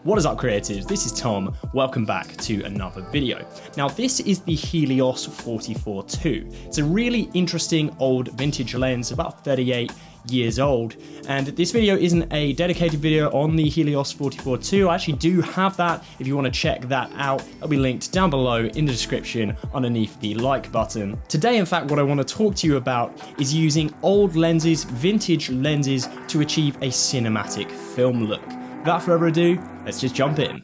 What is up, creatives? This is Tom. Welcome back to another video. Now, this is the Helios 44-2. It's a really interesting old vintage lens, about 38 years old, and this video isn't a dedicated video on the Helios 44-2. I actually do have that if you want to check that out. It'll be linked down below in the description underneath the like button. Today, in fact, what I want to talk to you about is using old lenses, vintage lenses, to achieve a cinematic film look. Without further ado, let's just jump in.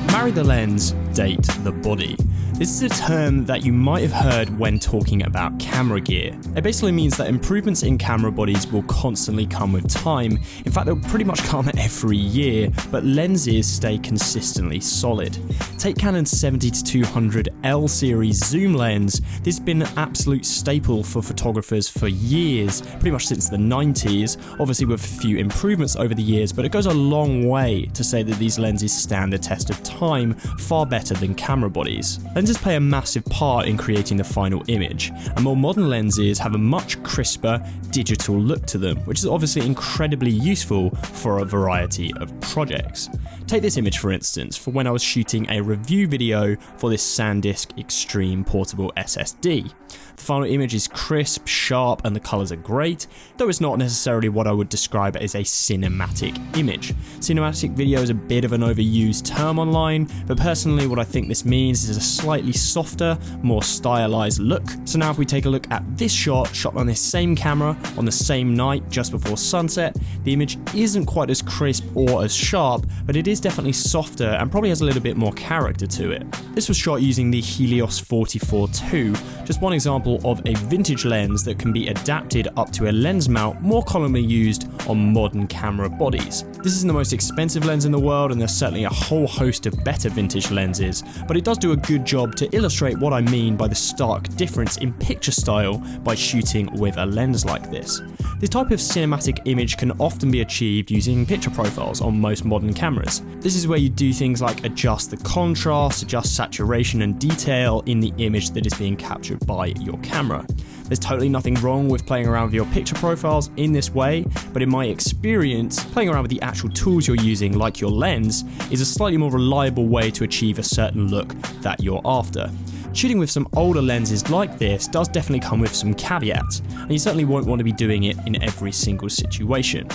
Marry the lens, date the body. This is a term that you might have heard when talking about camera gear. It basically means that improvements in camera bodies will constantly come with time. In fact, they'll pretty much come every year, but lenses stay consistently solid. Take Canon's 70-200 L series zoom lens. This has been an absolute staple for photographers for years, pretty much since the 90s, obviously with a few improvements over the years, but it goes a long way to say that these lenses stand the test of time far better than camera bodies. Lenses play a massive part in creating the final image, and more modern lenses have a much crisper digital look to them, which is obviously incredibly useful for a variety of projects. Take this image for instance, for when I was shooting a review video for this SanDisk Extreme portable SSD. The final image is crisp, sharp, and the colours are great, though it's not necessarily what I would describe as a cinematic image. Cinematic video is a bit of an overused term online, but personally what I think this means is a slightly softer, more stylized look. So now if we take a look at this shot on this same camera on the same night just before sunset, the image isn't quite as crisp or as sharp, but it is definitely softer and probably has a little bit more character to it. This was shot using the Helios 44-2, just one example of a vintage lens that can be adapted up to a lens mount more commonly used on modern camera bodies. This isn't the most expensive lens in the world, and there's certainly a whole host of better vintage lenses, but it does do a good job to illustrate what I mean by the stark difference in picture style by shooting with a lens like this. This type of cinematic image can often be achieved using picture profiles on most modern cameras. This is where you do things like adjust the contrast, adjust saturation and detail in the image that is being captured by your camera. There's totally nothing wrong with playing around with your picture profiles in this way, but in my experience, playing around with the actual tools you're using, like your lens, is a slightly more reliable way to achieve a certain look that you're after. Shooting with some older lenses like this does definitely come with some caveats, and you certainly won't want to be doing it in every single situation.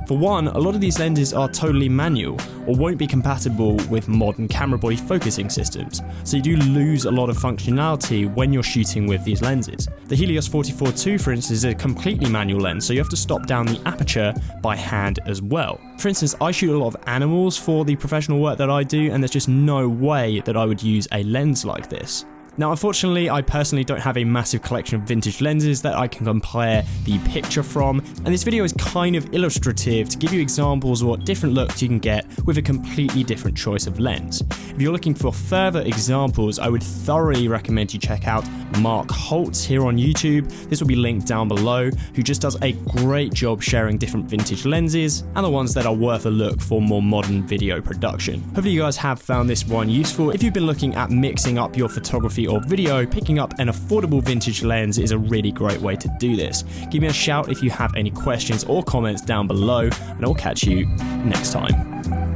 For one, a lot of these lenses are totally manual or won't be compatible with modern camera body focusing systems, so you do lose a lot of functionality when you're shooting with these lenses. The Helios 44-2, for instance, is a completely manual lens, so you have to stop down the aperture by hand as well. For instance, I shoot a lot of animals for the professional work that I do, and there's just no way that I would use a lens like this. Now, unfortunately, I personally don't have a massive collection of vintage lenses that I can compare the picture from, and this video is kind of illustrative to give you examples of what different looks you can get with a completely different choice of lens. If you're looking for further examples, I would thoroughly recommend you check out Mark Holtz here on YouTube. This will be linked down below, who just does a great job sharing different vintage lenses and the ones that are worth a look for more modern video production. Hopefully you guys have found this one useful. If you've been looking at mixing up your photography or video, picking up an affordable vintage lens is a really great way to do this. Give me a shout if you have any questions or comments down below, and I'll catch you next time.